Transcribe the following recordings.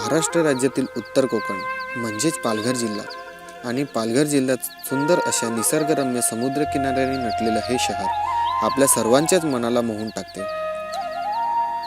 महाराष्ट्र राज्यातील उत्तर कोकण म्हणजेच पालघर जिल्हा आणि पालघर जिल्ह्यात सुंदर अशा निसर्गरम्य समुद्रकिनाऱ्याने नटलेलं हे शहर आपल्या सर्वांच्याच मनाला मोहून टाकते.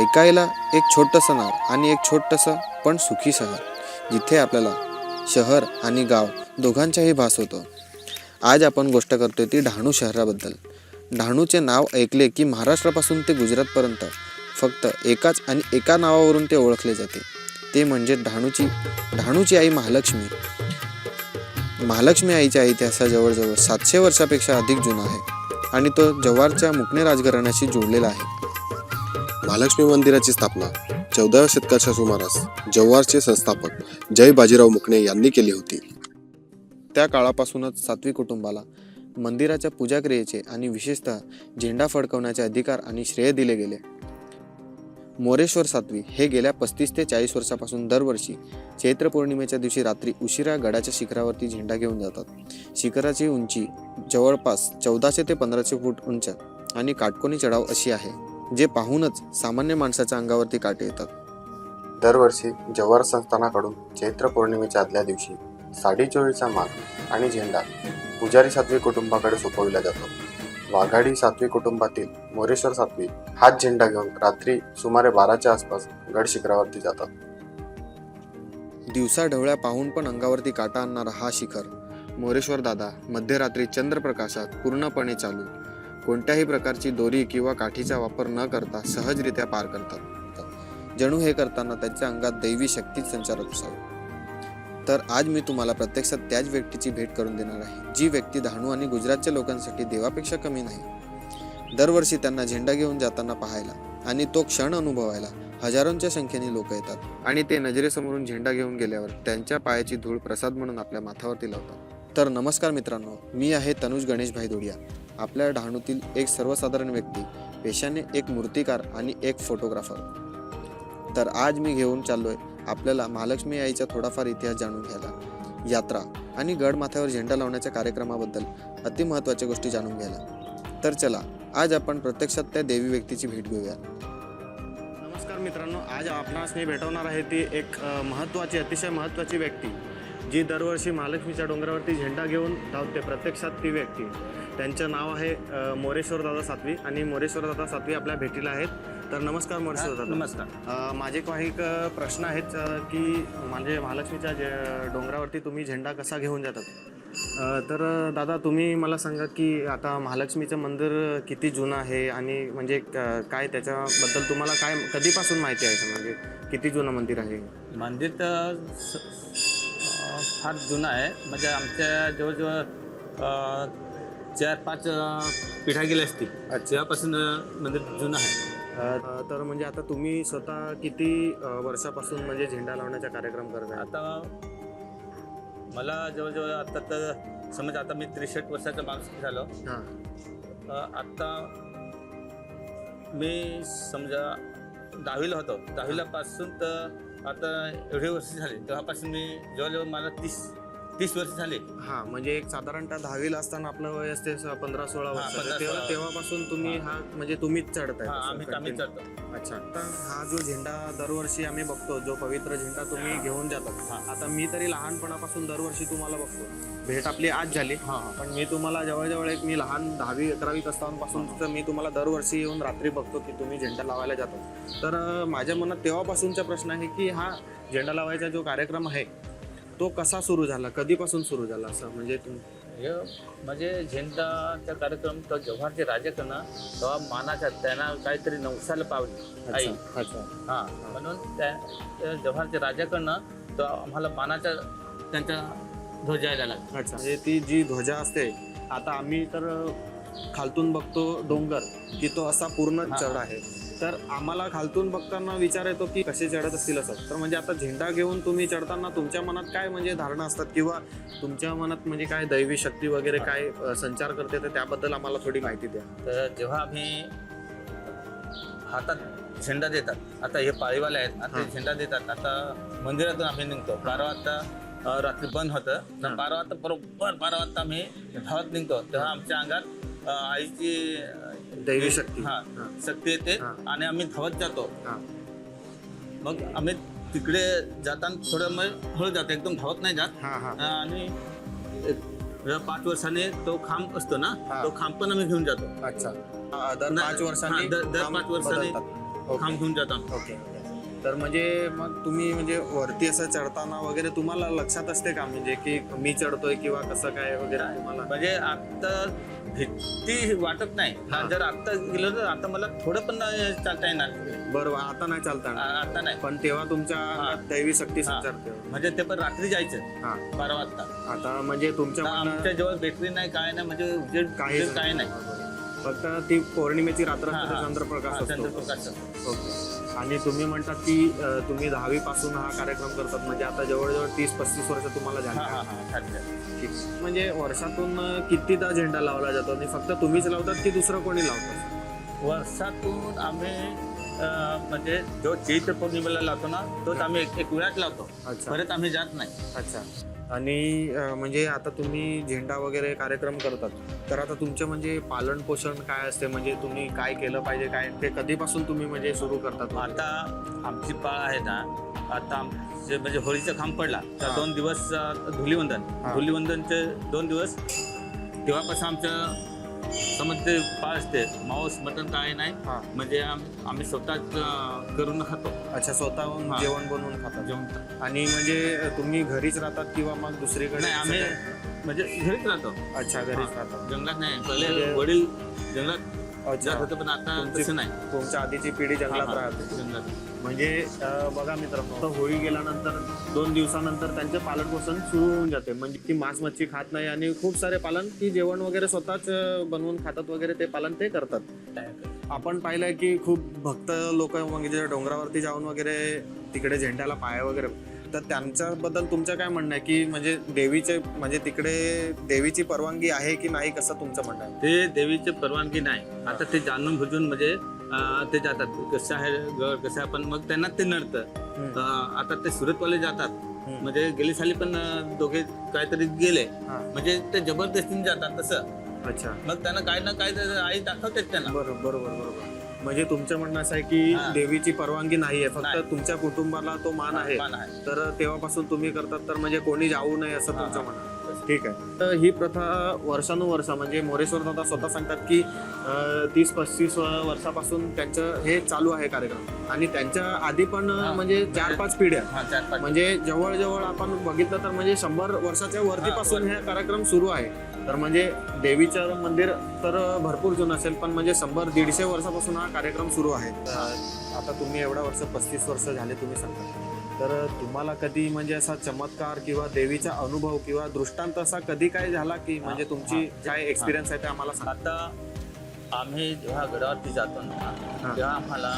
ऐकायला एक छोटंसं नाव आणि एक छोटंसं पण सुखी शहर, जिथे आपल्याला शहर आणि गाव दोघांचाही भास होतो. आज आपण गोष्ट करतोय ती डहाणू शहराबद्दल. डहाणूचे नाव ऐकले की महाराष्ट्रापासून ते गुजरातपर्यंत फक्त एका नावावरून ते ओळखले जाते, ते म्हणजे डहाणूची आई महालक्ष्मी. महालक्ष्मी आईच्या इतिहास जवळजवळ 700 वर्षापेक्षा अधिक जुना आहे आणि तो जव्हारच्या मुकणे राजघराण्याशी जोडलेला आहे. महालक्ष्मी मंदिराची स्थापना 14व्या शतकाच्या सुमारास जव्हारचे संस्थापक जय बाजीराव मुकणे यांनी केली होती. त्या काळापासूनच सातवी कुटुंबाला मंदिराच्या पूजाक्रियेचे आणि विशेषतः झेंडा फडकवण्याचे अधिकार आणि श्रेय दिले गेले. मोरेश्वर सातवी हे गेल्या 35 ते 40 वर्षापासून दरवर्षी चैत्र पौर्णिमेच्या दिवशी रात्री उशिरा गडाच्या शिखरावरती झेंडा घेऊन जातात. शिखराची उंची जवळपास 1400 ते 1500 फूट उंच आणि काटकोनी चढाव अशी आहे, जे पाहूनच सामान्य माणसाच्या अंगावरती काटे येतात. दरवर्षी जव्हार संस्थानाकडून चैत्र पौर्णिमेच्या आदल्या दिवशी साडी चोळीचा मान आणि झेंडा पुजारी सातवी कुटुंबाकडे सोपविला जातो. वाघाडी सातवी कुटुंबातील मोरेश्वर सातवी हाच झेंडा घेऊन रात्री सुमारे 12च्या आसपास गड शिखरावरती जातात. दिवसा ढवळ्या पाहून पण अंगावरती काटा आणणारा हा शिखर मोरेश्वर दादा मध्यरात्री चंद्रप्रकाशात पूर्णपणे चालू, कोणत्याही प्रकारची दोरी किंवा काठीचा वापर न करता सहजरित्या पार करतात. जणू हे करताना त्यांच्या अंगात दैवी शक्तीच संचारत असावी. तर आज मी तुम्हाला प्रत्यक्षात त्याच व्यक्तीची भेट करून देणार आहे, जी व्यक्ती डहाणू आणि गुजरातच्या लोकांसाठी देवापेक्षा कमी नाही. दरवर्षी त्यांना झेंडा घेऊन जाताना पाहायला आणि तो क्षण अनुभवायला हजारोंच्या संख्येने लोक येतात आणि ते नजरेसमोरून झेंडा घेऊन गेल्यावर त्यांच्या पायाची धूळ प्रसाद म्हणून आपल्या माथावरती लावतात. तर नमस्कार मित्रांनो, मी आहे तनुज गणेशभाई दोडिया, आपल्या डहाणूतील एक सर्वसाधारण व्यक्ती, पेशाने एक मूर्तिकार आणि एक फोटोग्राफर. तर आज मी घेऊन चाललोय आपल्याला महालक्ष्मी आईचा थोडाफार इतिहास जाणून घ्यायला, यात्रा आणि गड माथ्यावर झेंडा लावण्याच्या कार्यक्रमाबद्दल अति महत्त्वाच्या गोष्टी जाणून घ्यायला. तर चला, आज आपण प्रत्यक्षात त्या देवी व्यक्तीची भेट घेऊया. नमस्कार मित्रांनो, आज आपणास मी भेटवणार आहे ती एक अतिशय महत्त्वाची व्यक्ती, जी दरवर्षी महालक्ष्मीच्या डोंगरावरती झेंडा घेऊन धावते. प्रत्यक्षात ती व्यक्ती, त्यांचं नाव आहे मोरेश्वर दादा सातवी आणि मोरेश्वर दादा सातवी आपल्या भेटीला आहेत. तर नमस्कार मोरेश्वर दादा. नमस्कार. माझे काही प्रश्न आहेत की म्हणजे महालक्ष्मीच्या डोंगरावरती तुम्ही झेंडा कसा घेऊन जातात. तर दादा तुम्ही मला सांगा की आता महालक्ष्मीचं मंदिर किती जुनं आहे आणि म्हणजे काय त्याच्याबद्दल तुम्हाला काय कधीपासून माहिती आहे, म्हणजे किती जुनं मंदिर आहे. मंदिर तर फार जुनं आहे, म्हणजे आमच्या जवळजवळ 4-5 पिढ्या गेल्या असतील, तेव्हापासून मंदिर जुनं आहे. तर म्हणजे आता तुम्ही स्वतः किती वर्षापासून म्हणजे झेंडा लावण्याचा कार्यक्रम करत आहे. आता मला जवळजवळ आता तर समज आता मी 63 वर्षाचा माणूस झालो. आता मी समजा 10वीला होतो, 10वीला पासून तर आता एवढे वर्ष झाले, तेव्हापासून मी जवळजवळ मला 30 वर्ष झाले. हां, म्हणजे एक साधारणतः 10वीला असताना आपलं वय असते 15-16 वर्ष, तेव्हापासून तुम्ही हा म्हणजे तुम्हीच चढताय. आम्ही चढतो. अच्छा. तर हा जो झेंडा दरवर्षी आम्ही बघतो, जो पवित्र झेंडा तुम्ही घेऊन जातात, आता मी तरी लहानपणापासून दरवर्षी तुम्हाला बघतो. भेट आपली आज झाली, पण मी तुम्हाला जवळजवळ मी लहान 10वी-11वीत असतानापासून तर मी तुम्हाला दरवर्षी येऊन रात्री बघतो की तुम्ही झेंडा लावायला जातो. तर माझ्या मनात तेव्हापासूनचा प्रश्न आहे की हा झेंडा लावायचा जो कार्यक्रम आहे तो कसा सुरू झाला, कधीपासून सुरू झाला, असं म्हणजे झेंडाचा कार्यक्रम तो जव्हारचे राजाकडनं तेव्हा मानाचा त्यांना काहीतरी नवसाला पावली आई. हां, म्हणून त्या जव्हारच्या राजाकडनं तो आम्हाला मानाचा त्यांचा ध्वजा यायला लागला. अच्छा. म्हणजे ती जी ध्वजा असते, आता आम्ही तर खालतून बघतो डोंगर की तो असा पूर्ण चढ आहे, तर आम्हाला खालतून बघताना विचार येतो की कसे चढत असतील असं. तर म्हणजे आता झेंडा घेऊन तुम्ही चढताना तुमच्या मनात काय म्हणजे धारणा असतात किंवा तुमच्या मनात म्हणजे काय दैवी शक्ती वगैरे काय संचार करते, तर त्याबद्दल आम्हाला थोडी माहिती द्या. तर जेव्हा आम्ही हातात झेंडा देतात, आता हे पाळीवाले आहेत, आता झेंडा देतात, आता मंदिरातून आम्ही निघतो 12 वाजता, रात्री बंद होतं, तर 12 वाजता बरोबर 12 वाजता आम्ही धावत निघतो. तेव्हा आमच्या अंगात आईची दैवी शक्ती शक्ती येते आणि आम्ही धावत जातो. मग आम्ही तिकडे जाताना थोडं मग हळू जातं, एकदम धावत नाही जात. हा हा आणि 5 वर्षाने तो खांब असतो ना, हा. तो खांब पण आम्ही घेऊन जातो. अच्छा दर नाही, 5 वर्षांनी हा, दर काम 5 वर्षांनी बदलतात. ओके. खांब घेऊन जातो. ओके तर म्हणजे मग तुम्ही म्हणजे वरती असं चढताना वगैरे तुम्हाला लक्षात असते का म्हणजे की मी चढतोय किंवा कसं काय वगैरे तुम्हाला? म्हणजे आता भीती वाटत नाही. हा. जर आता गेलं तर आता मला थोडं पण चालता येणार. बरोबर आता नाही चालता आता नाही. पण तेव्हा तुमच्या हा. अंगात दैवी शक्ती हा. संचारते. म्हणजे ते पण रात्री जायचं हा 12 वाजता. आता म्हणजे तुमच्या आता मनात आमच्या जवळ बॅटरी नाही, काय नाही, म्हणजे उजेड काहीच काय नाही. फक्त ती पौर्णिमेची रात्र हा, असते, हा. चंद्रप्रकाश हा, असतो. चंद्रप्रकाश. ओके. आणि तुम्ही म्हणतात की तुम्ही 10वी पासून हा कार्यक्रम करतात म्हणजे आता जवळजवळ 30-35 वर्ष तुम्हाला हा झाली. हा हा चालतंय. ठीक. म्हणजे वर्षातून कितीदा झेंडा लावला जातो आणि फक्त तुम्हीच लावतात की दुसरं कोणी लावतात? वर्षातून आम्ही म्हणजे जो चैत्र पौर्णिमेला लावतो ना, तोच आम्ही एक वेळाच लावतो. अच्छा परत आम्ही जात नाही. अच्छा. आणि म्हणजे आता तुम्ही झेंडा वगैरे कार्यक्रम करतात तर आता तुमचं म्हणजे पालन पोषण काय असते म्हणजे तुम्ही काय केलं पाहिजे काय ते कधीपासून तुम्ही म्हणजे सुरू करतात? आता आमची पाळ आहे ना, आता आमचे म्हणजे होळीचा खांब पडला तर हा. 2 दिवस धुलीवंदन. हा. धुलीवंदनचे 2 दिवस तेव्हापासून आमचं समज ते पाळ असते, मांस मटण काय नाही. हा. म्हणजे आम्ही स्वतःच करून खातो. अच्छा स्वतःहून हा. जेवण बनवून खातात. जेवण आणि म्हणजे तुम्ही घरीच राहतात किंवा मग दुसरीकडे? नाही, आम्ही म्हणजे घरीच राहतो. अच्छा घरीच राहतात. जंगलात नाही. पहिले म्हणजे- वडील जंगलात अच्छा जात होतं, पण आता तुमची- तसं नाही. तुमच्या आधीची पिढी जंगलात हा, हा. राहते. जंगलात. म्हणजे बघा मित्रांनो आता होळी गेल्यानंतर 2 दिवसानंतर त्यांचे पालन पोषण सुरू होऊन जाते म्हणजे की मांस मच्छी खात नाही आणि खूप सारे पालन की जेवण वगैरे स्वतःच बनवून खातात वगैरे ते पालन ते करतात. आपण पाहिलंय की खूप भक्त लोक म्हणजे डोंगरावरती जाऊन वगैरे तिकडे झेंड्याला पाया वगैरे तर त्यांच्याबद्दल तुमचं काय म्हणणं आहे की म्हणजे देवीचे म्हणजे तिकडे देवीची परवानगी आहे की नाही कसं तुमचं म्हणणं आहे? ते देवीची परवानगी नाही. आता ते जाणून बुजून म्हणजे ते जातात, कसं आहे गड कसं आहे, पण मग त्यांना ते नडतं. आता ते सुरतवाले जातात. म्हणजे गेली साली पण दोघे काहीतरी गेले, हा. म्हणजे ते जबरदस्तीने जातात तसं. अच्छा मग त्यांना काय ना काय तर आई दाखवतेच त्यांना. बरोबर बरोबर बरोबर. म्हणजे तुमचं म्हणणं असं आहे की हा. देवीची परवानगी नाहीये फक्त नाही. तुमच्या कुटुंबाला तो मान आहे मान आहे. तर तेव्हापासून तुम्ही करतात तर म्हणजे कोणी जाऊ नये असं हा, तुमचं हा. म्हणणं आहे. ठीक आहे. तर ही प्रथा वर्षानुवर्ष म्हणजे मोरेश्वर दादा स्वतः सांगतात की 30-35 वर्षापासून त्यांचं हे चालू आहे कार्यक्रम आणि त्यांच्या आधी पण हा. म्हणजे 4-5 पिढ्या हा, 4-5. म्हणजे जवळजवळ आपण बघितलं तर म्हणजे 100 वर्षाच्या वरतीपासून हे कार्यक्रम सुरू आहे. तर म्हणजे देवीचं मंदिर तर भरपूर जुनं असेल पण म्हणजे 100-150 वर्षापासून हा कार्यक्रम सुरू आहे. आता तुम्ही एवढा वर्ष 35 वर्ष झाले तुम्ही सांगता तर तुम्हाला कधी म्हणजे असा चमत्कार किंवा देवीचा अनुभव किंवा दृष्टांत असा कधी काय झाला की म्हणजे तुमची काय एक्सपिरियन्स आहे ते आम्हाला सांगा. आता आम्ही जेव्हा गडावरती जातो ना, हा. तेव्हा आम्हाला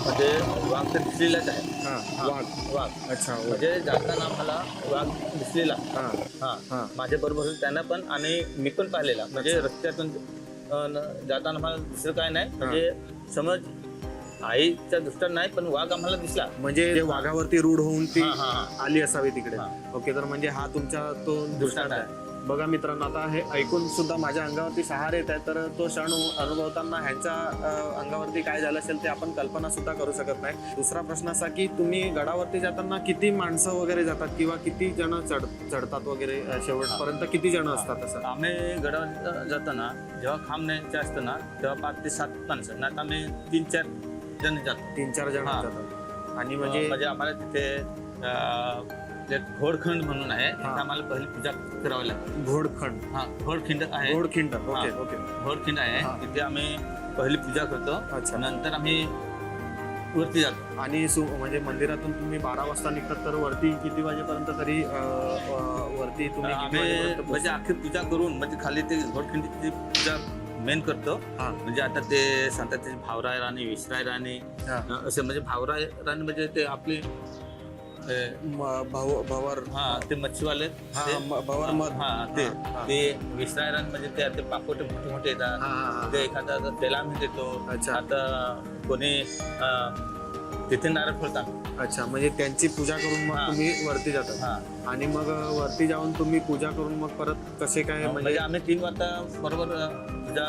म्हणजे वाघ तर दिसलेलाच आहे. हा हा, वाघ. वाघ अच्छा वाघ. म्हणजे जाताना आम्हाला वाघ दिसलेला. हा हा हा माझ्या बरोबर त्यांना पण आणि मी पण पाहिलेला. म्हणजे रस्त्यातून जाताना आम्हाला दुसरं काय नाही, म्हणजे समज आईच्या दृष्टान नाही पण वाघ आम्हाला दिसला. म्हणजे जे वाघावरती रूढ होऊन ती हा, हा, हा. आली असावी तिकडे. हा. ओके तर म्हणजे हा तुमचा तो दृष्टांत आहे. बघा मित्रांनो आता हे ऐकून सुद्धा माझ्या अंगावरती शहार येत आहे तर तो क्षण अनुभवताना ह्यांच्या अंगावरती काय झालं असेल ते आपण कल्पना सुद्धा करू शकत नाही. दुसरा प्रश्न असा की तुम्ही गडावरती जाताना किती माणसं वगैरे जातात किंवा किती जण चढतात वगैरे शेवटपर्यंत किती जण असतात असं? आम्ही गडावर जाताना जेव्हा खांब न्यायचे असतं ना तेव्हा 5 ते 7 माणसं, नाही आम्ही 3-4 जण जातो. 3-4 जण हा. जातात. आणि म्हणजे म्हणजे आम्हाला तिथे घोडखंड म्हणून आहे, तिथे हा. आम्हाला पहिली पूजा करावी लागते. घोडखंड हा, घोडखिंड आहे. घोडखिंड ओके हा. ओके घोडखिंड आहे, हा. तिथे आम्ही पहिली पूजा करतो. अच्छा. नंतर आम्ही वरती जातो. आणि म्हणजे मंदिरातून तुम्ही 12 वाजता निघतात तर वरती किती वाजेपर्यंत तरी वरती तुम्ही किती आम्ही वाजेपर्यंत म्हणजे पोहोचता? अख्खी पूजा करून म्हणजे खाली ते घोडखिंडीची पूजा मेन करतो. हा. म्हणजे आता ते सांगतात ते भावराय राणी, विसराय राणी, हा. असे म्हणजे भावराय राणी म्हणजे ते आपली भवर हा ते मच्छीवाले हा, ते- भवर मध. हा ते हा, हा. ते विसराय राणी म्हणजे ते पापोटे मोठे मोठे येतात. हा, हा, हा. ते एखादा त्याला आम्ही देतो. अच्छा. आता कोणी तिथे नारळ फोडतात. अच्छा, म्हणजे त्यांची पूजा करून मग हा. तुम्ही वरती जातात हा आणि मग वरती जाऊन तुम्ही पूजा करून मग परत कसे काय म्हणजे म्हणजे आम्ही 3 वाजता बरोबर पूजा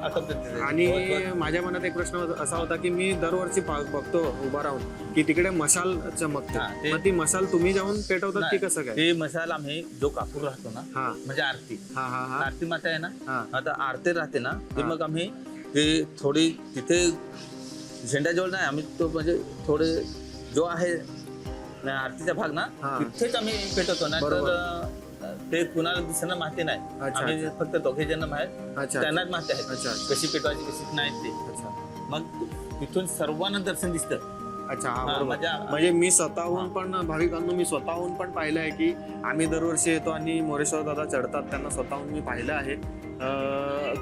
आटोपते तिथे. आणि दिवसभर. माझ्या मनात एक प्रश्न असा होता की मी दरवर्षी बघतो उभा राहून की तिकडे मशाल चमकते, हा, ते- मग ती मशाल तुम्ही जाऊन पेटवतात की नाही, कसं काय? ते मशाल आम्ही जो कापूर राहतो ना हा म्हणजे आरती हा हा हा आरती माता आहे ना हा आता आरती राहते ना ती हा. मग आम्ही ते थोडी तिथे झेंड्याजवळ नाही आम्ही तो म्हणजे थोडे जो आहे ना आरतीचा भाग ना हा. तिथेच आम्ही पेटवतो ना बरोबर. तर ते कुणाला दुसऱ्यांना माहिती नाही अच्छा, आम्ही फक्त दोघे जण माहीत अच्छा त्यांनाच माहिती आहे अच्छा अच्छा कशी पेटवायची कशी नाही ते अच्छा मग तिथून सर्वांना दर्शन दिसतं अच्छा हा हा, बरोबर. म्हणजे मी स्वतःहून पण भाविकांनो मी स्वतःहून पण पाहिलं आहे की आम्ही दरवर्षी येतो आणि मोरेश्वर दादा चढतात त्यांना स्वतःहून मी पाहिलं आहे.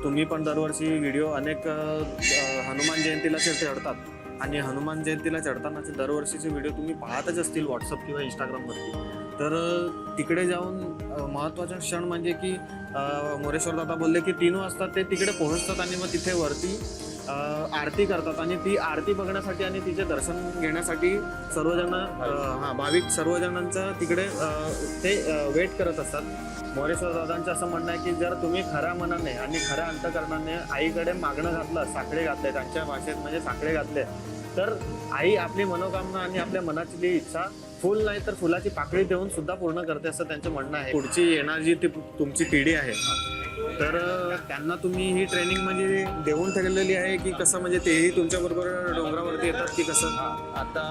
तुम्ही पण दरवर्षी व्हिडिओ अनेक हनुमान जयंतीला चढतात आणि हनुमान जयंतीला चढतानाचे दरवर्षीचे व्हिडिओ तुम्ही पाहतच असतील व्हॉट्सअप किंवा इंस्टाग्रामवरती. तर तिकडे जाऊन महत्त्वाचा क्षण म्हणजे की मोरेश्वर दादा बोलले की 3 वाजता ते तिकडे पोहोचतात आणि मग तिथे वरती आरती करतात आणि ती आरती बघण्यासाठी आणि तिचे दर्शन घेण्यासाठी सर्वजण भाविक सर्वजणांचं तिकडे ते वेट करत असतात. मोरेश्वर दादांचं असं म्हणणं आहे की जर तुम्ही खऱ्या मनाने आणि खऱ्या अंतकरणाने आईकडे मागणं घातलं, साकडे घातले, त्यांच्या भाषेत म्हणजे साकडे घातले, तर आई आपली मनोकामना आणि आपल्या मनाची इच्छा फुल नाही तर फुलाची पाकळी देऊन सुद्धा पूर्ण करते असं त्यांचं म्हणणं आहे. पुढची येणारी ती तुमची पिढी आहे तर त्यांना तुम्ही ही ट्रेनिंग म्हणजे देऊन ठेवलेली आहे की कसं म्हणजे तेही तुमच्या बरोबर डोंगरावरती येतात की कसं? आता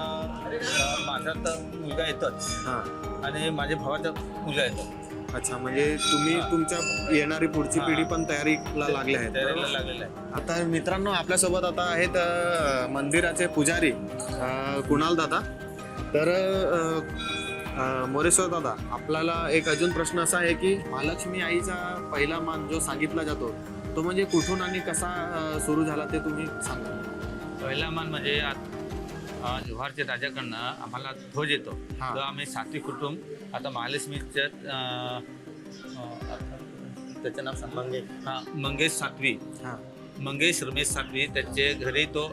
माझा तर मुलगा येतोच हां आणि माझ्या भावाचा मुलगा येतो अच्छा, म्हणजे तुम्ही तुमच्या येणारी पुढची पिढी पण तयारीला लागले आहेत तयारीला बरोबर? लागलेला आहे. आता मित्रांनो आपल्यासोबत आता आहेत मंदिराचे पुजारी कुणाल दादा. तर मोरेश्वर दादा आपल्याला एक अजून प्रश्न असा आहे की महालक्ष्मी आईचा पहिला मान जो सांगितला जातो तो म्हणजे कुठून आणि कसा सुरू झाला ते तुम्ही सांगा. पहिला मान म्हणजे जव्हारच्या राजाकडनं आम्हाला ध्वज येतो हा. तो आम्ही सात्विक कुटुंब आता महालक्ष्मीच्या त्याचं नाव सांग मंगेश सातवी हां मंगेश रमेश सातवी त्याचे घरी तो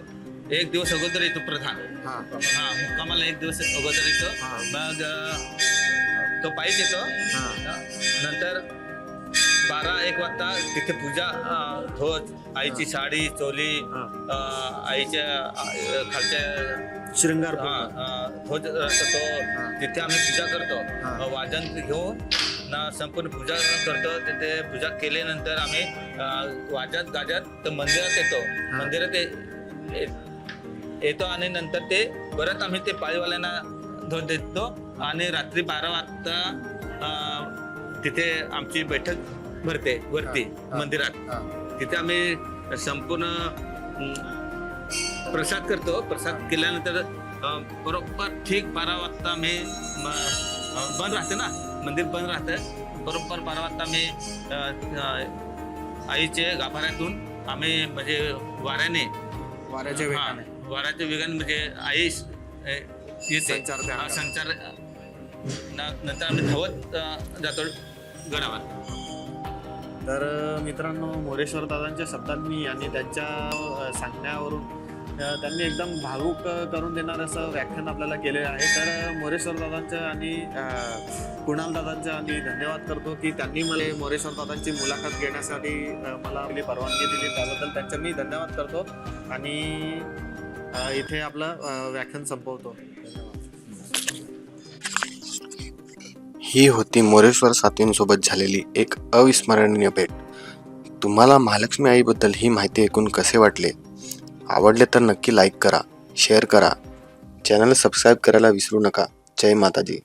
एक दिवस अगोदर येतो प्रधान हां मुक्कामाला एक दिवस अगोदर येतो हा. मग तो पायीच येतो हां नंतर 12-1 वाजता तिथे पूजा ध्वज आईची साडी चोली आईच्या खालच्या शृंगार ध्वज असतो हा. तिथे आम्ही पूजा करतो हा. वाजन घेऊन ना संपूर्ण पूजा करतो तिथे पूजा केल्यानंतर आम्ही वाजत गाजत तर मंदिरात येतो हा. मंदिरात येतो आणि नंतर ते परत आम्ही ते पाळीवाल्यांना ध्वज देतो आणि रात्री 12 वाजता तिथे आमची बैठक भरते वरती हा. मंदिरात हां तिथे आम्ही संपूर्ण प्रसाद करतो प्रसाद केल्यानंतर बरोबर ठीक 12 वाजता आम्ही बंद राहते ना मंदिर बंद राहतं बरोबर 12 वाजता आम्ही आईचे गाभाऱ्यातून आम्ही म्हणजे वाऱ्याने वाऱ्याच्या वेगाने वाऱ्याच्या वेगाने म्हणजे आई येते संचारते अंगात. संचार नंतर आम्ही धावत जातो गडावर. तर मित्रांनो मोरेश्वर दादांच्या शब्दांनी आणि त्यांच्या सांगण्यावरून त्यांनी एकदम भावूक करून देणारं असं व्याख्यान आपल्याला केलेलं आहे. तर मोरेश्वर दादांचं आणि कुणाल दादांचं आणि धन्यवाद करतो की त्यांनी मला मोरेश्वर दादांची मुलाखत घेण्यासाठी मला आपली परवानगी दिली त्याबद्दल त्यांचे मी धन्यवाद करतो आणि इथे आपलं व्याख्यान संपवतो. ही होती मोरेश्वर सातवींसोबत झालेली एक अविस्मरणीय भेट. तुम्हाला महालक्ष्मी आईबद्दल ही माहिती ऐकून कसे वाटले? आवडले तर नक्की लाईक करा, शेअर करा, चॅनल सबस्क्राईब करायला विसरू नका. जय माताजी.